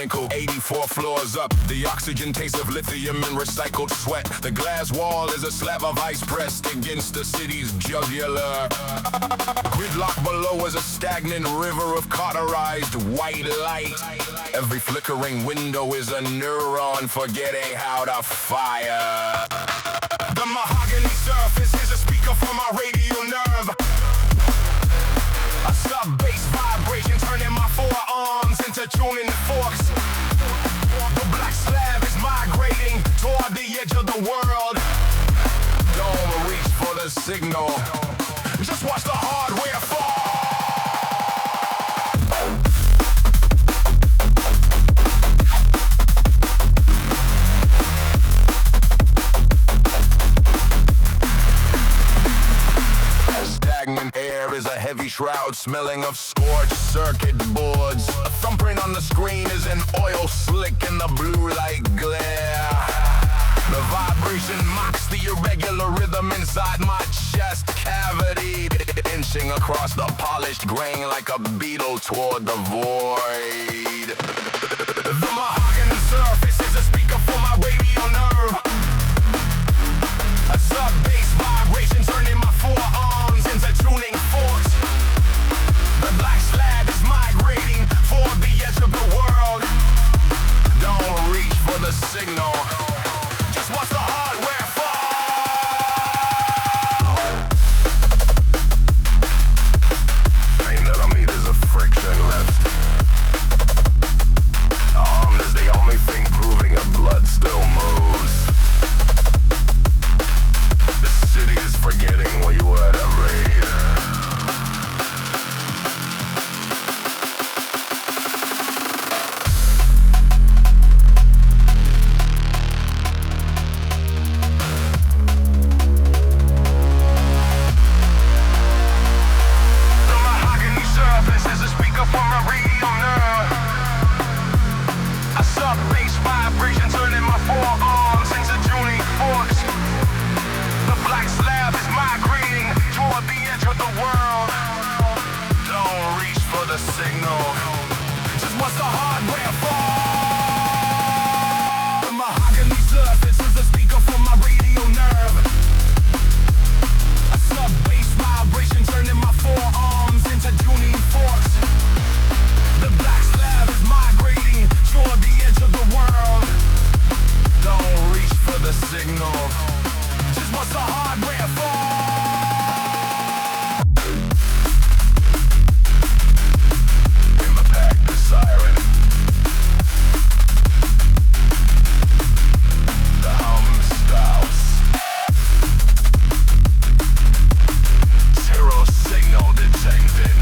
Cool. 84 floors up, the oxygen taste of lithium and recycled sweat. The glass wall is a slab of ice pressed against the city's jugular. Gridlock below is a stagnant river of cauterized white light. Every flickering window is a neuron forgetting how to fire. The mahogany surface is a speaker for my radial nerve. A sub-bass vibration turning my forearms into tuning forks. The black slab is migrating toward the edge of the world. Don't reach for the signal, just watch the hardware fall. Stagnant air is a heavy shroud smelling of scorched circuit boards. A thumbprint on the screen is an oil slick in the blue light glare. The vibration mocks the irregular rhythm inside my chest cavity, inching across the polished grain like a beetle toward the void. The mahogany surface is a speaker for my radial nerve. A sub-bass vibration turning my forearms into tuning forks. The black slab is migrating toward the edge of the world. Don't reach for the signal, just watch the hardware fall. Ain't millimeters of friction left. Arm is the only thing proving a blood still moves. The city is forgetting what you were to read. Siren. The Hum styles. Zero signal detected.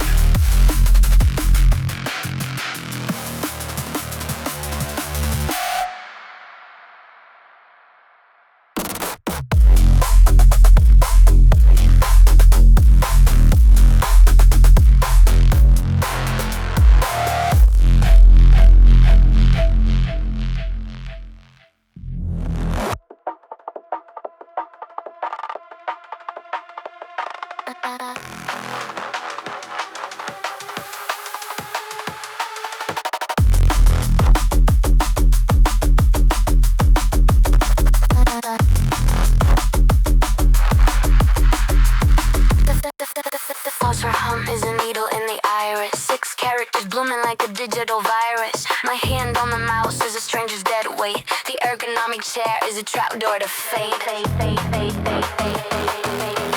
Pause for hum is a needle in the iris. 6 characters blooming like a digital virus. My hand on the mouse is a stranger's dead weight. The ergonomic chair is a trapdoor to fate.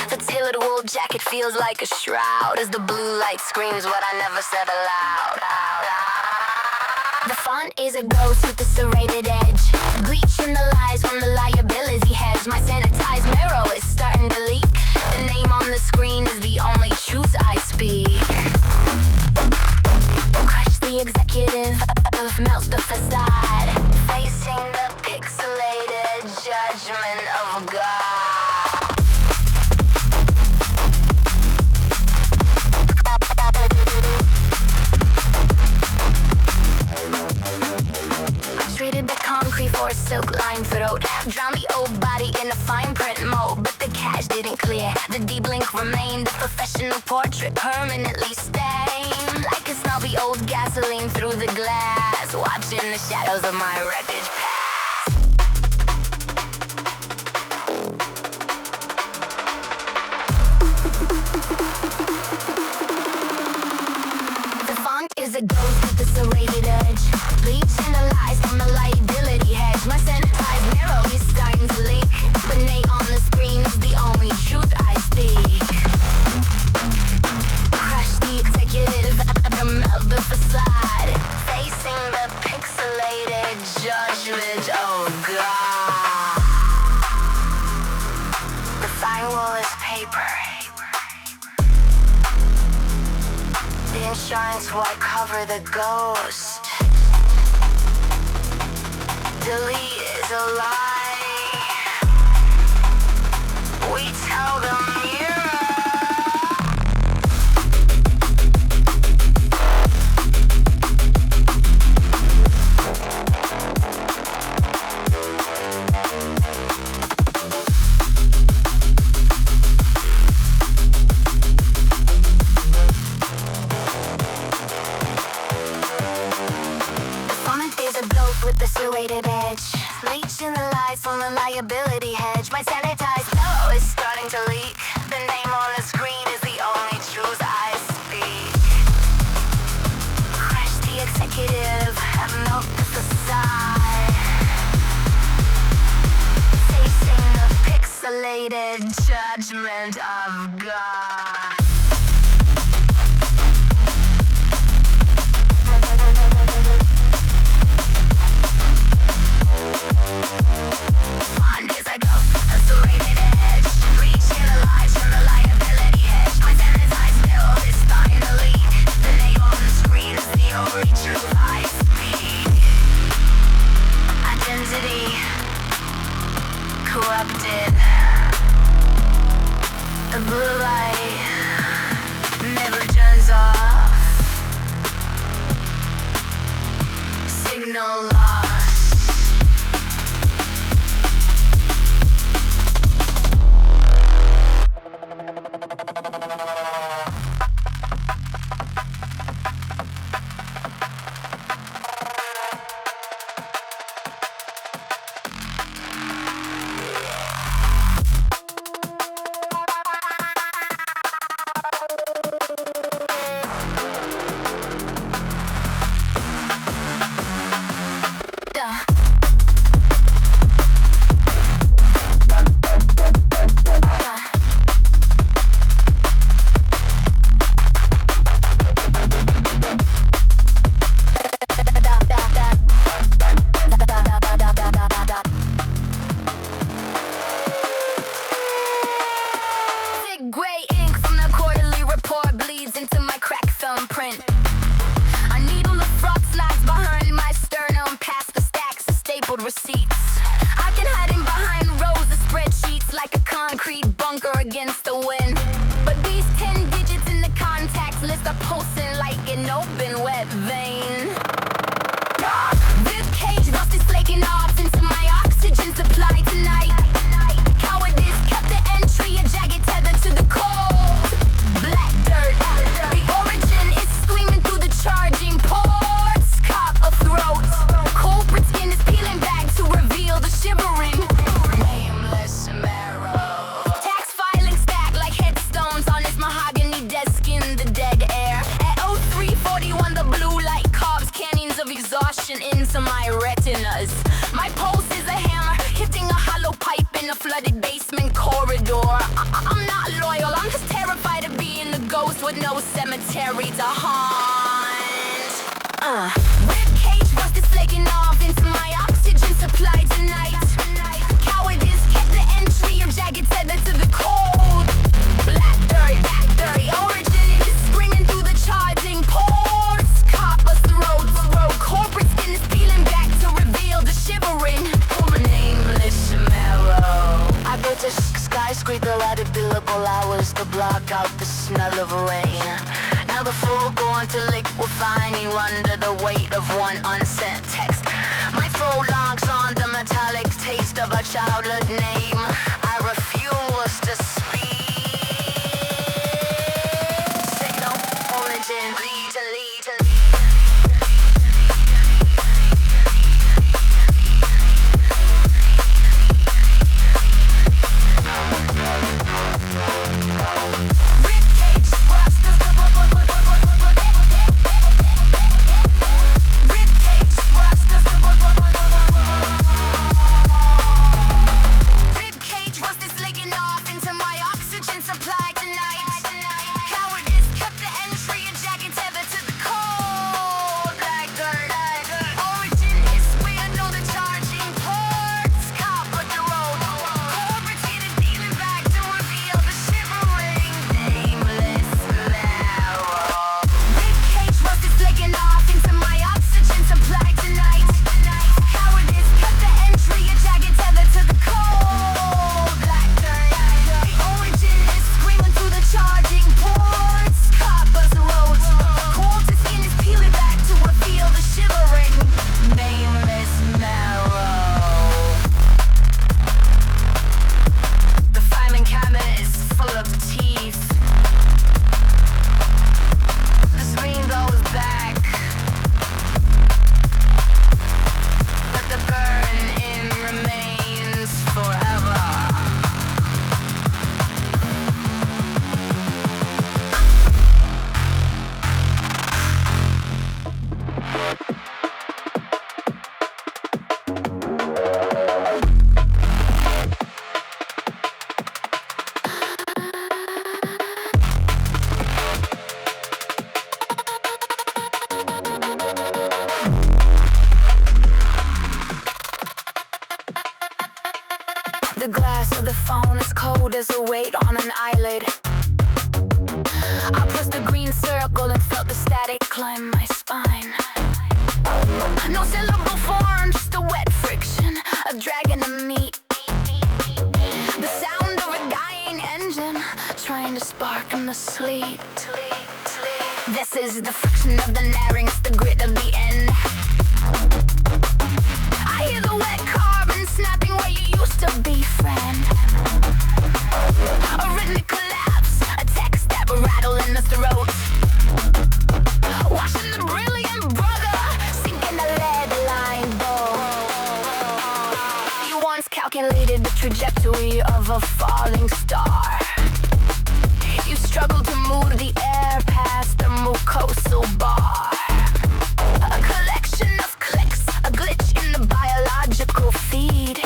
The tailored wool jacket feels like a shroud as the blue light screams what I never said aloud. The font is a ghost with a serrated edge. Bleach in the lies from the liability hedge. My sanitized mirror is starting to leak. The name on the screen is the only truth I speak. Crush the executive, melts the facade. silk-lined throat. Drown the old body in a fine print mode, but the cache didn't clear. The deep link remained, a professional portrait permanently stained. I can smell the old gasoline through the glass, watching the shadows of my wreckage pass. Is a ghost with a serrated edge, bleaching the lies from the liability hedge. My sanitized Neuro is starting to leak. The name on the screen is the only truth I speak. Crush the executive, melt the facade, facing the pixelated judgment. Oh God. The firewall is paper. The insurance will cover the ghost. Delete is a lie. We tell the mirror. With the serrated edge, bleaching the lies from the liability hedge. My sanitized pillow is starting to leak. The name on the screen is the only truth I speak. Crash the executive, melt the facade, facing the pixelated judgment of God. Fun is a ghost, a serrated edge, reaching the lies from the liability hedge. My sanitized pillow is starting to leak. The name on the screen is the only truth I speak. Identity corrupted. The blue light never turns off. Signal lost. Receipts. I can hide in behind rows of spreadsheets like a concrete bunker against the wind. But these 10 digits in the contacts list are pulsing like an open wet vein. Ribcage Rust is flaking off into my oxygen supply tonight. Cowardice kept the entry a jagged tether to the cold. Black dirt, the origin is screaming through the charging ports. Cop a throat, culprit skin is peeling back to reveal the shivering nameless marrow. Tax filing stacked like headstones on his mahogany desk in the dead air. At 0341 the blue light carves canyons of exhaustion into my retinas. My pulse is a hammer hitting a hollow pipe in a flooded basement corridor. I'm not loyal, I'm just terrified of being the ghost with no cemetery to haunt. Ribcage Rust is flaking off into my oxygen supply tonight. Cowardice kept the entry of jagged tether to the cold. Black dirt, the origin is screaming through the charging ports. Copper's throat, corporate skin is peeling back to reveal the shivering nameless marrow. I built a skyscraper out of billable hours to block out the smell of rain. Now the floor going to liquefy me under the weight of one unsent text. My throat locks on the metallic of a childhood name. I refuse to speak. Signal, origin, lead to lead to lead. Ribcage Rust. Ribcage Rust. Ribcage Rust is leaking off into my oxygen supply tonight. Cowardice kept the entry, a jacket tethered to the cold like dirt. Origin is we know the charging ports. Cop with the road. Corporate dealing back to reveal the shivering, nameless marrow. Ribcage Rust is leaking off into my oxygen supply tonight. Cowardice kept the entry, a jacket tethered to the cold like dirt. Origin is screaming through the charging ports. Copper's road. Cold to skin is peeling back to reveal the shivering, nameless marrow. The filing cabinet is full of teeth. The screen goes back, but the burn-in remains forever. The glass of the phone is cold as a weight on an eyelid. I pressed the green circle and felt the static climb my spine. No syllable form, just a wet friction, a dragon to meet. The sound of a dying engine trying to spark in the sleet. This is the friction of the larynx, the grit of the end. I hear the wet carbon snapping where you used to be, friend. A rhythmic collapse, a text that will rattle in the throat. Watching the brilliant brother sink in the lead line bow. You once calculated the trajectory of a falling star. You struggled to move the air past the mucosal bar. A collection of clicks, a glitch in the biological feed.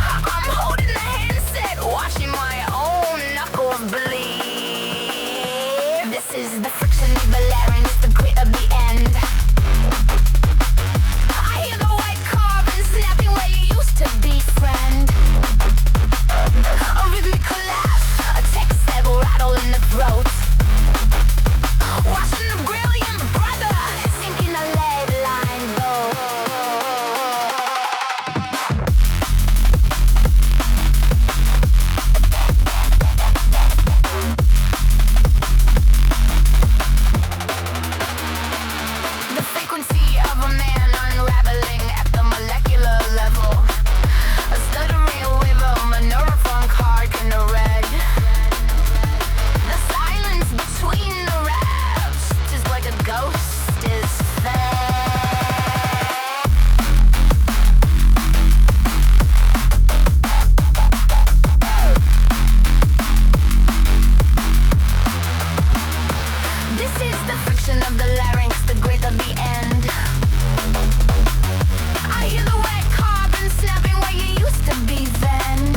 I'm holding the handset, watching my own knuckles bleed. This is the friction of the larynx, the grit of the end. I hear the white carbon snapping where you used to be, friend. A rhythmic collapse, a text that will rattle in the throat. Watching the brilliant brother sink in a lead line bow. The frequency of a man unraveling at the molecular level. A stuttering rhythm, a neurofunk heart in the red. The silence between the raps is like a ghost is fed. This is the friction of the larynx, the grit of the end. I hear the wet carbon snapping where you used to be then.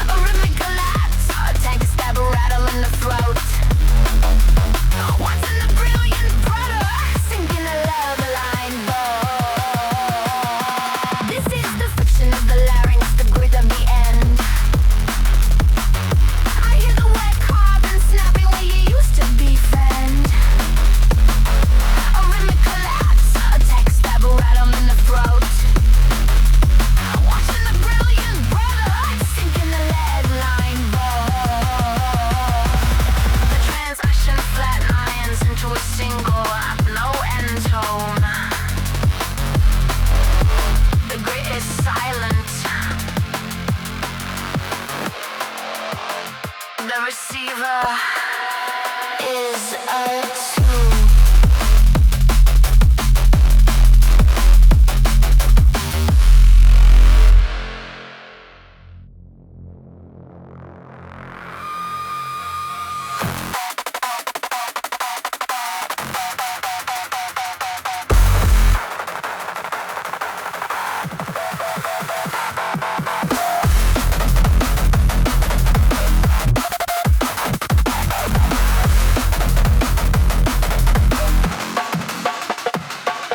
A rhythmic collapse, a tank stab, a rattle in the throat. Watching the brilliant brother sink in a love line bow. This is the friction of the larynx, the grit of the end. I hear the wet carbon snapping where you used to be, friend. A rhythmic collapse, a text stab, a rattle in the throat.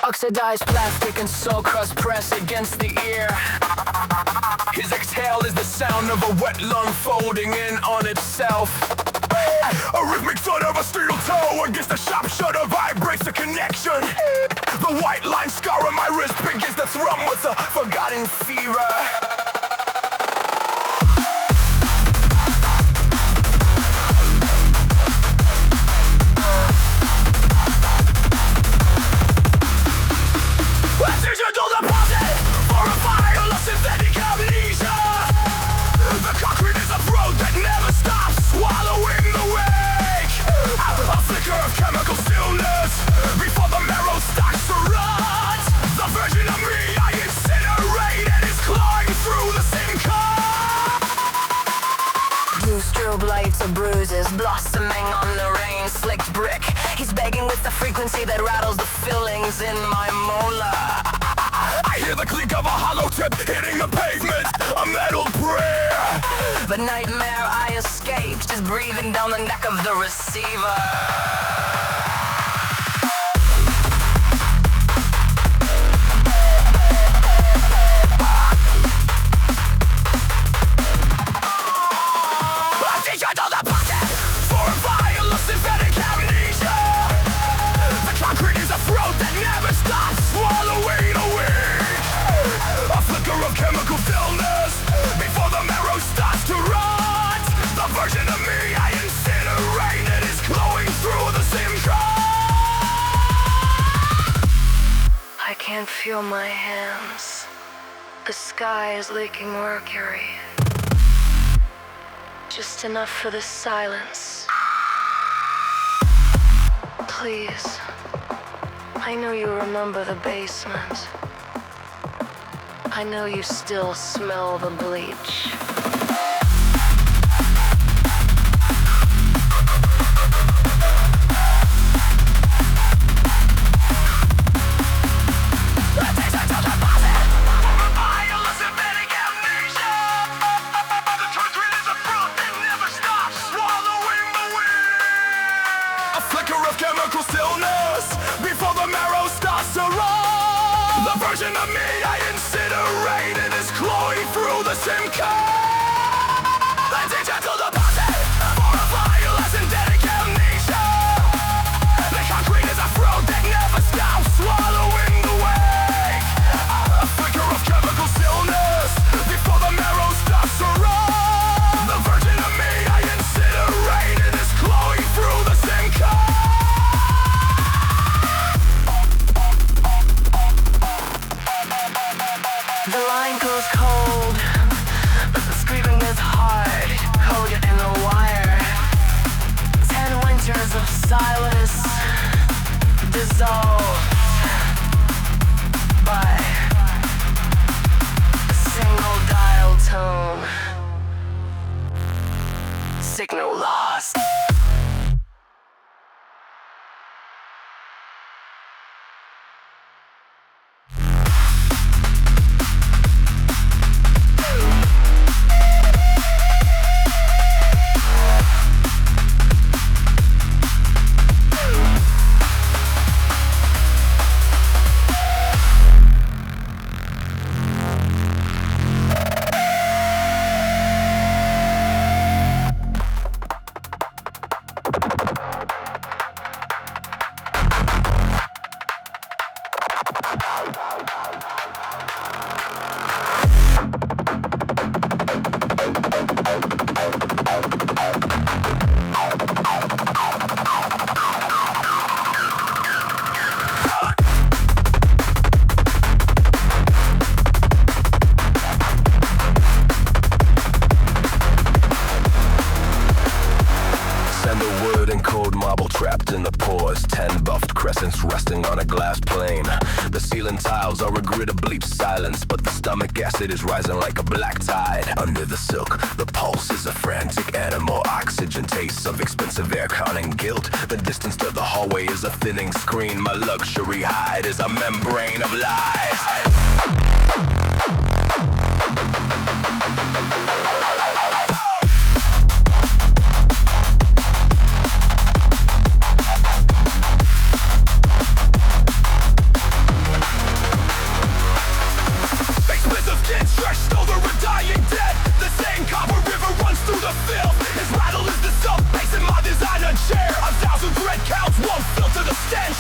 Oxidized plastic and soul crust press against the ear. His exhale is the sound of a wet lung folding in on itself. A rhythmic thud of a steel toe against a sharp shudder vibrates the connection. The white line scar on my wrist begins to thrum with a forgotten fever. Bruises blossoming on the rain-slicked brick. He's begging with the frequency that rattles the fillings in my molar. I hear the clink of a hollow tip hitting the pavement, a metal prayer. The nightmare I escaped is breathing down the neck of the receiver. I can't feel my hands. The sky is leaking mercury. Just enough for the silence. Please. I know you remember the basement. I know you still smell the bleach. Of me I incinerate and is clawing through the same car. Let's gentle deposit for a violence and dedic amnesia. The concrete is a throat that never stops swallowing the wake. A flicker of chemical stillness before the marrow starts to rot. The version of me I incinerate and is clawing through the same car. The line goes cold, but the screaming is hard, coded in the wire. 10 winters of silence dissolved by a single dial tone. Signal lost. bubble trapped in the pores. 10 buffed crescents resting on a glass plane. The ceiling tiles are a grid of bleep silence, but the stomach acid is rising like a black tide. Under the silk, the pulse is a frantic animal. Oxygen tastes of expensive aircon and guilt. The distance to the hallway is a thinning screen. My luxury hide is a membrane of lies. Expensive skin stretched over a dying dead. The same copper river runs through the filth. His rattle is the sub bass in my designer chair. 1,000 thread counts won't filter the stench.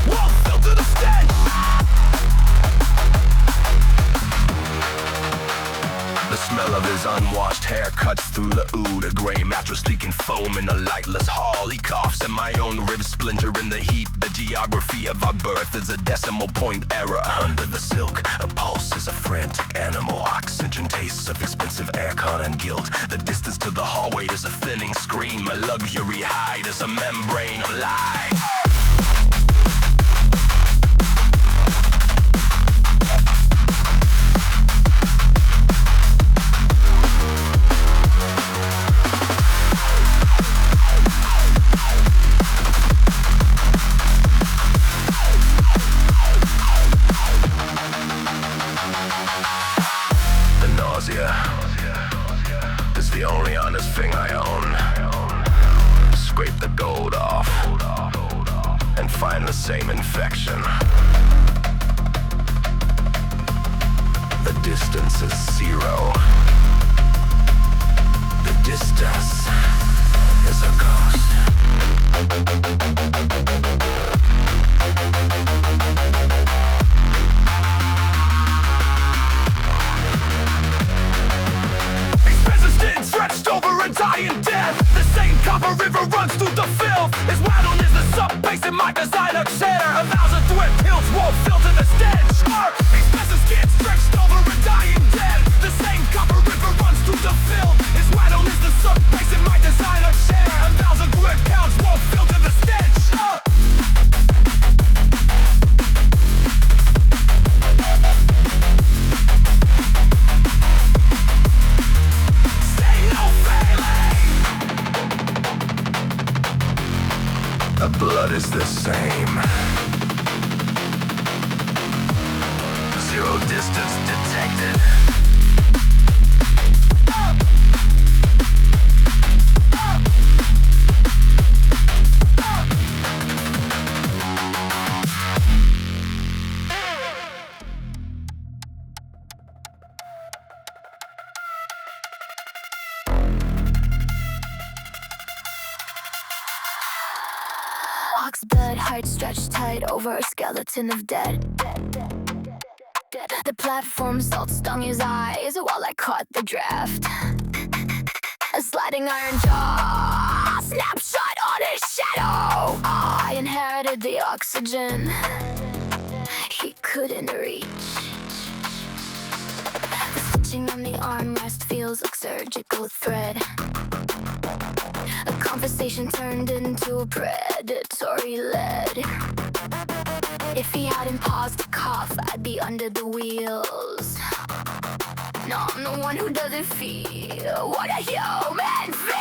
Won't filter the stench. The smell of his unwashed hair cuts through the oud. A gray mattress leaking foam in a lightless hall. He coughs and my own ribs splinter in the heat. The geography of our birth is a decimal point error. Under the silk, a pulse is a frantic animal. Oxygen tastes of expensive aircon and guilt. The distance to the hallway is a thinning screen. My luxury hide is a membrane of lies. Is the only honest thing I own. Scrape the gold off and find the same infection. The distance is 0. The distance is a ghost. Stretched over a dying death. The same copper river runs through the filth. His rattle is the sub bass in my designer chair. 1,000 thread pills won't filter the stench. Expensive skin stretched over a dying dead. The same copper river runs through the filth. His rattle is the sub bass in my designer chair. 1,000 thread counts won't filter the stench. The blood is the same. 0 distance detected. Oxblood, heart stretched tight over a skeleton of dead. The platform salt stung his eyes while I caught the draft. A sliding iron jaw, snapshot on his shadow. I inherited the oxygen he couldn't reach. The stitching on the armrest feels like surgical thread. A conversation turned into a predatory lead. If he hadn't paused to cough, I'd be under the wheels. No, I'm the one who doesn't feel what a human feels.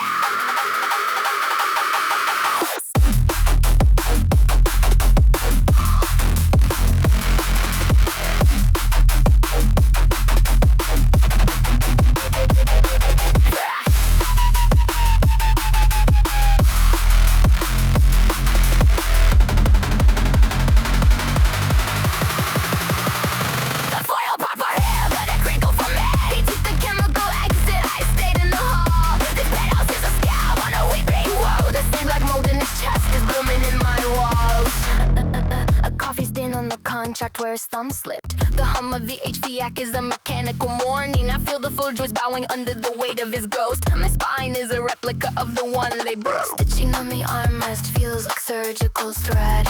Where his thumb slipped. The hum of the HVAC is a mechanical morning. I feel the full joys bowing under the weight of his ghost. My spine is a replica of the one they boast. Stitching on the armrest feels like surgical thread.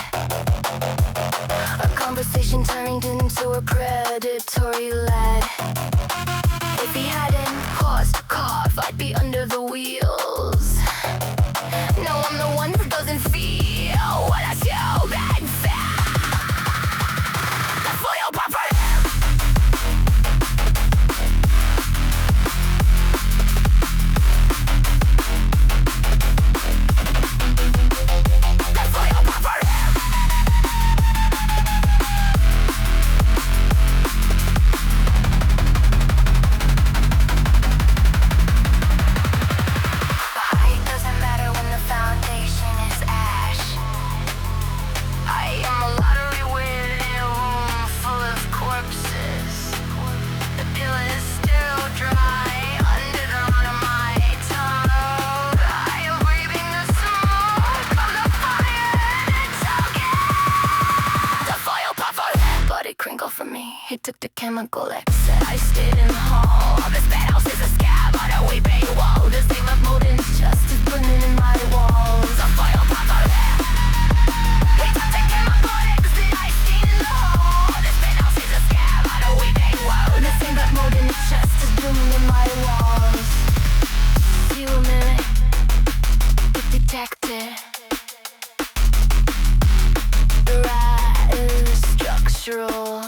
A conversation turned into a predatory lead. If he hadn't paused to cough, I'd be under the wheels. No, I'm the one who doesn't feel what I do back fast. The foil puffer. He took the chemical exit. I stayed in the hall. This penthouse is a scab on a weeping wall. The same of molten just is burning in my walls. A fire puffer. He took the chemical exit. I stayed in the hall. This penthouse is a scab on a weeping wall. The same of molten just is burning in my walls. Human detected. Right is structural.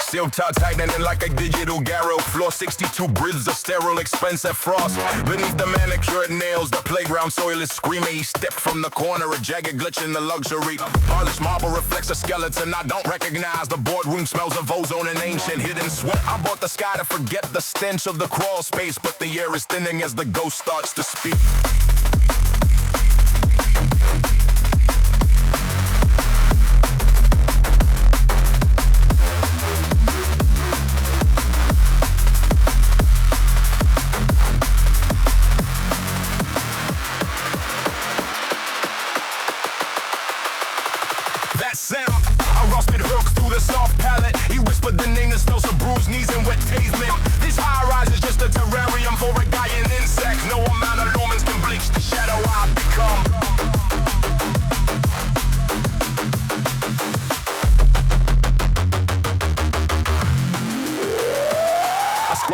Silk top tightening like a digital garrow. Floor 62 bridges of sterile expensive frost. Beneath the manicured nails, the playground soil is screaming. He stepped from the corner, a jagged glitch in the luxury. Polished marble reflects a skeleton I don't recognize. The boardroom smells of ozone and ancient hidden sweat. I bought the sky to forget the stench of the crawl space, but the air is thinning as the ghost starts to speak.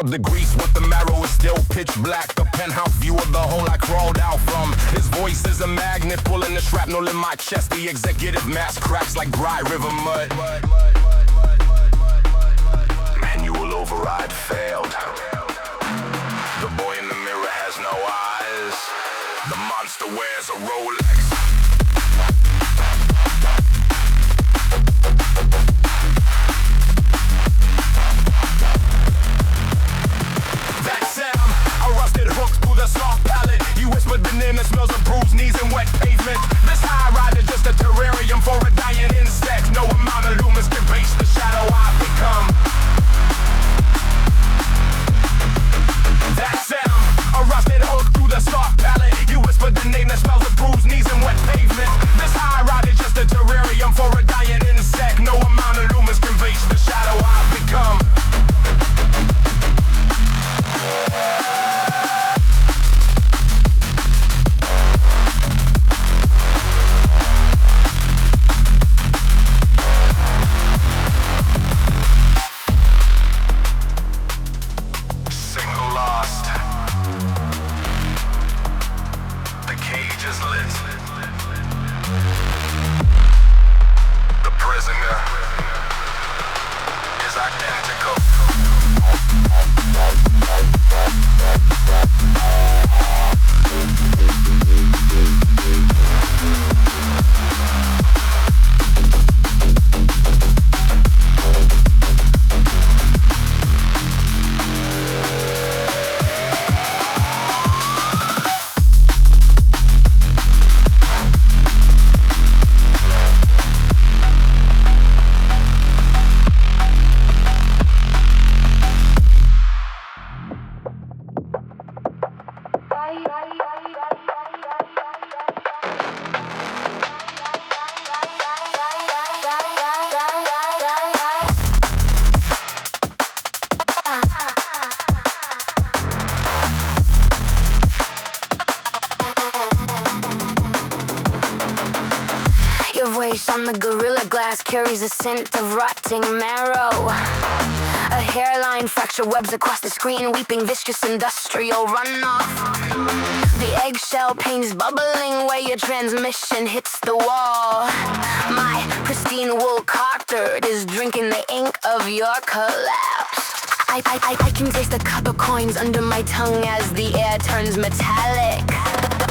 The grease with the marrow is still pitch black. The penthouse view of the hole I crawled out from. His voice is a magnet pulling the shrapnel in my chest. The executive mask cracks like dry river mud. Manual override failed. The boy in the mirror has no eyes. The monster wears a Rolex. Soft palate, he whispered the name that smells of bruised knees and wet pavement. This high ride is just a terrarium for a dying insect. No amount of lumens can base the shadow I've become. That sound, a rusted hook through the soft palate. He whispered the name that smells of bruised knees and wet pavement. This high ride is just a terrarium for a dying insect. No amount of lumens can base the shadow I've become. On the gorilla glass carries a scent of rotting marrow. A hairline fracture webs across the screen, weeping viscous industrial runoff. The eggshell pains bubbling where your transmission hits the wall. My pristine wool carpet is drinking the ink of your collapse. I can taste the copper coins under my tongue as the air turns metallic.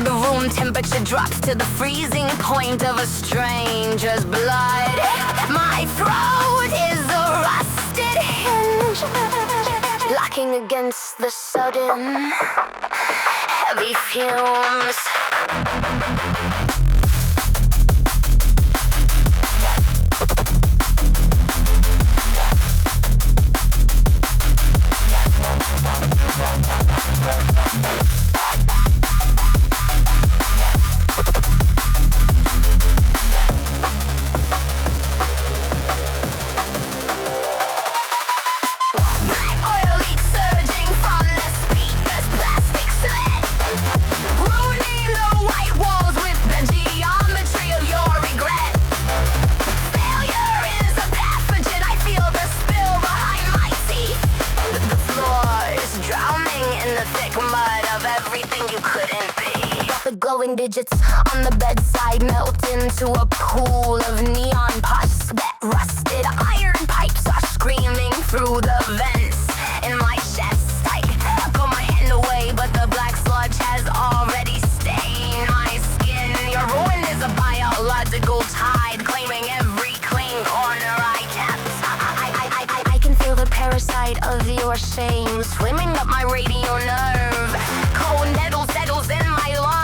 The room temperature drops to the freezing point of a stranger's blood. My throat is a rusted hinge, locking against the sudden heavy fumes. Glowing digits on the bedside melt into a pool of neon pus. That rusted iron pipes are screaming through the vents in my chest. I pull my hand away, but the black sludge has already stained my skin. Your ruin is a biological tide, claiming every clean corner I kept. I can feel the parasite of your shame swimming up my radial nerve. Cold needle settles in my lungs.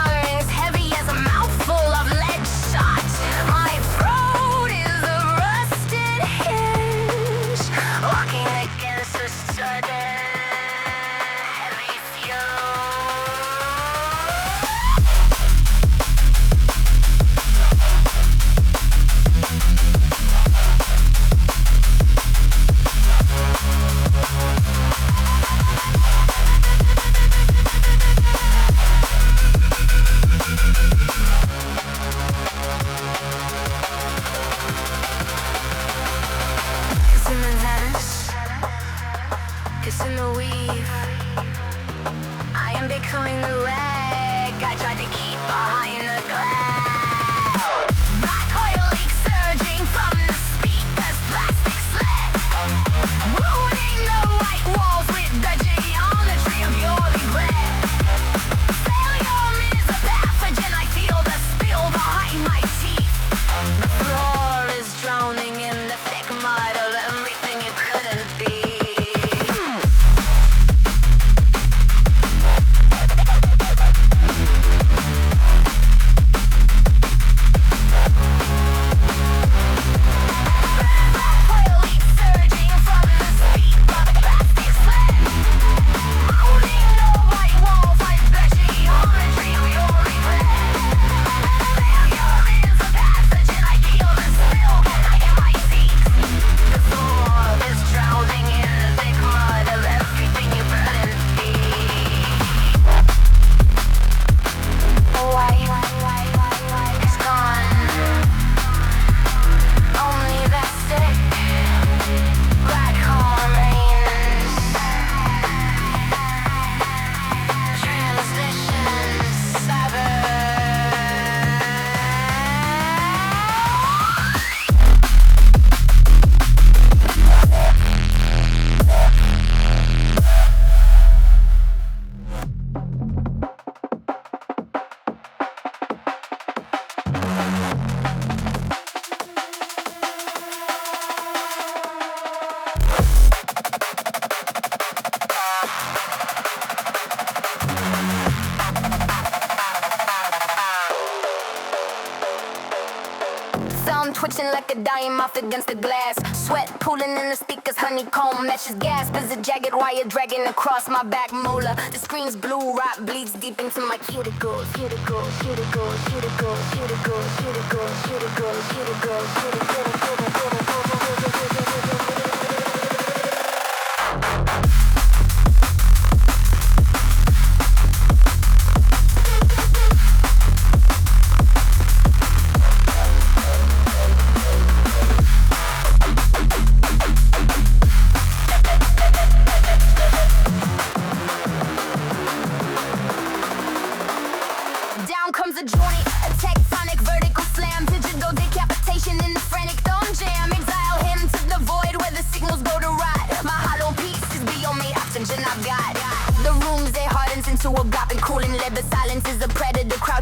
I'm twitching like a dime off against the glass. Sweat pooling in the speakers, honeycomb matches gas. There's a jagged wire dragging across my back molar. The screen's blue, rock bleeds deep into my cuticles. Cuticles, cuticles, cuticles, cuticles, cuticles, cuticles, cuticles, cuticles.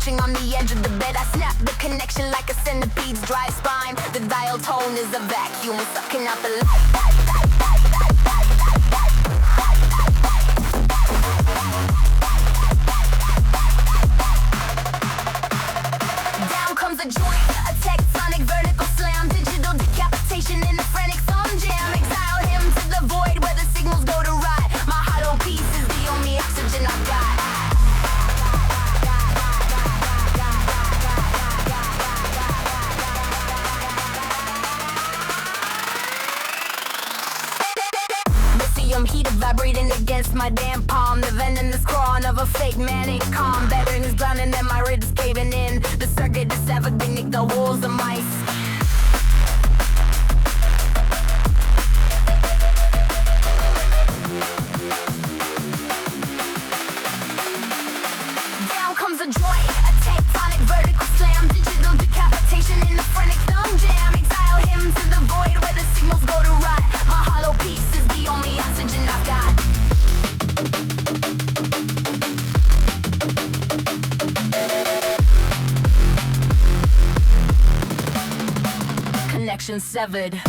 On the edge of the bed, I snap the connection like a centipede's dry spine. The dial tone is a vacuum sucking out the light. Down comes a joint, a tectonic vertical slam. Digital decapitation in the frantic song jam. Exile him to the void where the signals go to rot. My hollow piece is the only oxygen I've got. Heated vibrating against my damn palm. The venom is crawling of a fake manic calm. Veteran is drowning and my ribs caving in. The circuit is severed beneath the walls of my Down comes a joint, a tectonic vertical slam. Digital decapitation in the frantic thumb jam. Exile him to the void where the signals go to rot. My hollow piece is the only oxygen I've got. Connection severed.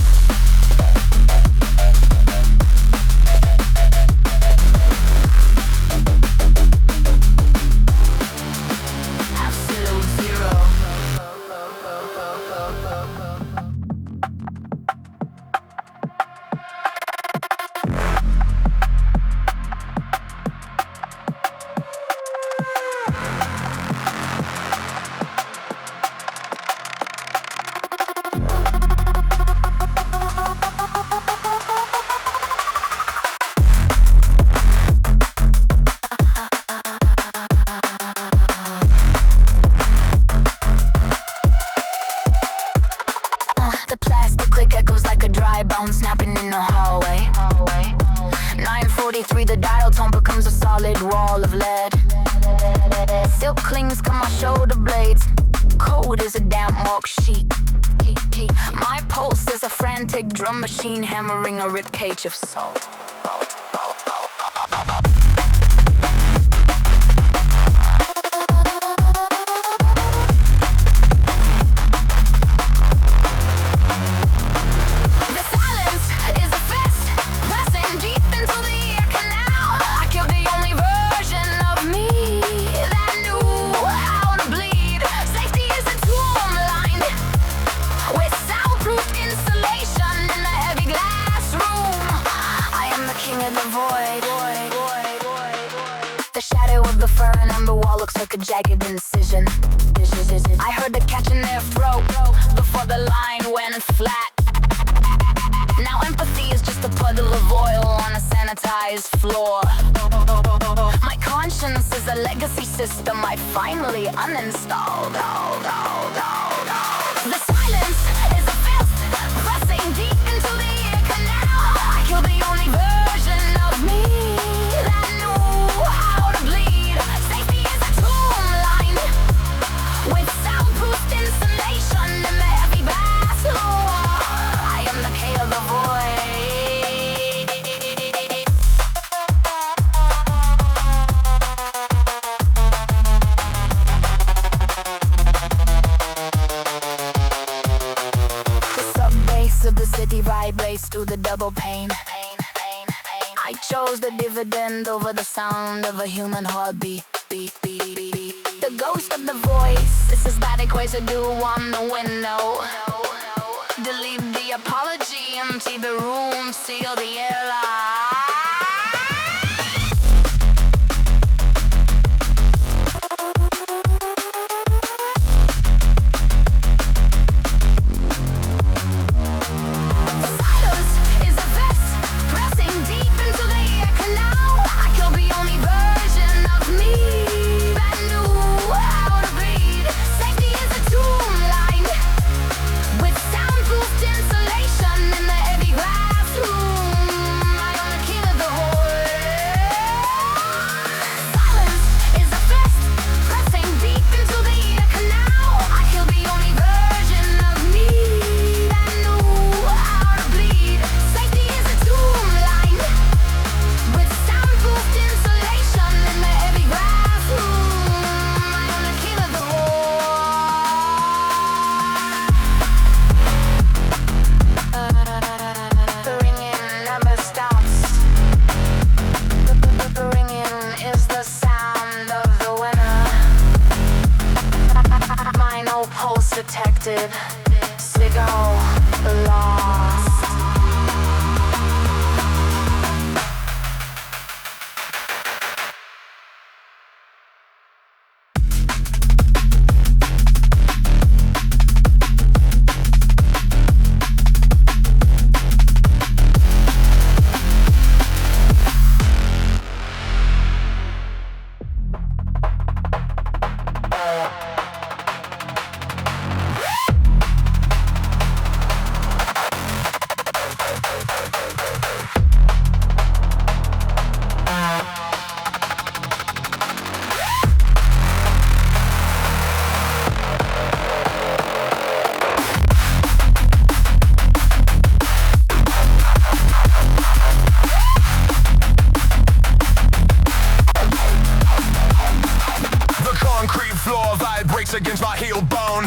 Absolute zero. The plastic click echoes like a dry bone snapping in the hallway. 9:43, the dial tone becomes a solid wall of lead. Silk clings to my shoulder blades. Cold as a damp mark sheet. My pulse is a frantic drum machine hammering a ribcage of salt. Looks like a jagged incision. I heard the catch in their throat before the line went flat. Now empathy is just a puddle of oil on a sanitized floor. My conscience is a legacy system I finally uninstalled. The silence is a fist pressing deep into the ear canal. I killed the only version of me that knew how to bleed. Safety is a tomb lined with soundproof insulation and the heavy bass floor. I am the key of the void. The sub-bass of the city vibrates through the double pane. I chose the dividend over the sound of a human heartbeat. The ghost of the voice, it's a static residue on the window. delete the apology, empty the room, seal the airline. Detected, signal lost. Against my heel bone.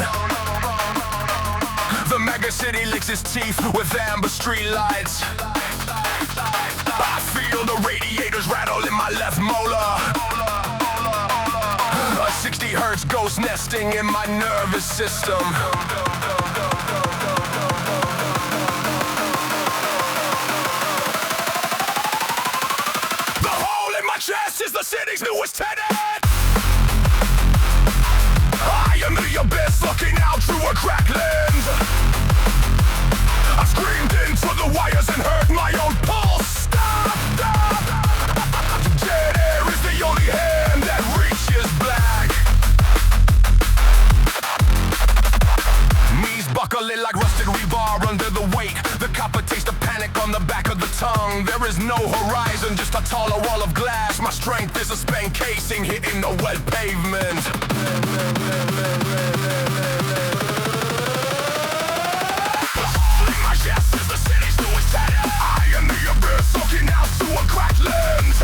The mega city licks its teeth with amber street lights. I feel the radiators rattle in my left molar. A 60 hertz ghost nesting in my nervous system. The hole in my chest is the city's newest tenant. I am the abyss looking out through a cracked lens. I screamed into the wires and heard my own pulse. Stop, stop. Dead air is the only hand that reaches black. Knees buckling like rusted rebar under the weight. The copper taste of panic on the back of the tongue. There is no horizon, just a taller wall of glass. My strength is a spent casing hitting the wet pavement. My chest is the city's newest tenant. I am the abyss looking out through a cracked lens.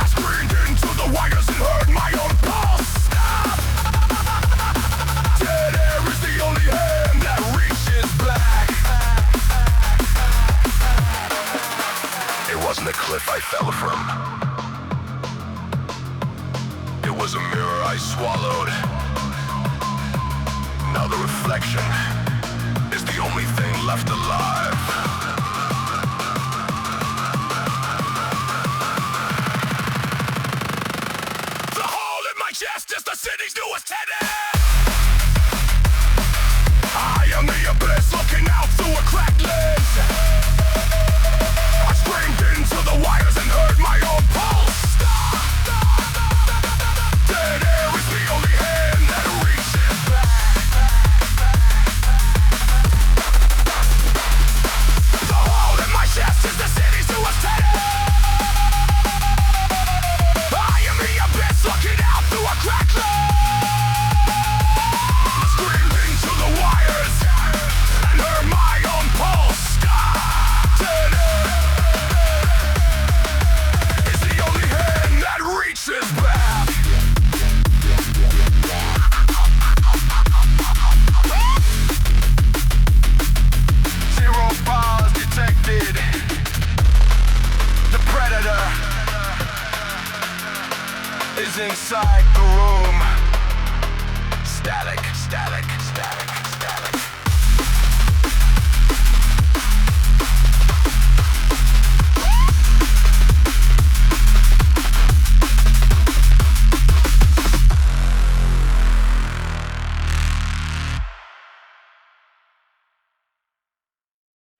I screamed into the wires and heard my own pulse. Stop. Dead air is the only hand that reaches black. It wasn't a cliff I fell from. It was a mirror I swallowed. Now the reflection is the only thing left alive. The hole in my chest is the city's newest tenant. I am the abyss looking out through a cracked lens. I screamed into the wires and heard my own pulse. Stop. Dead air is the only hand that reaches back. The hole in my chest is the city's newest tenant. I am the abyss looking out through a cracked lens. I screamed into the wires and heard my own pulse. Dead air is the only hand that reaches back. Zero bars detected. The predator is inside the room. Static, static, static.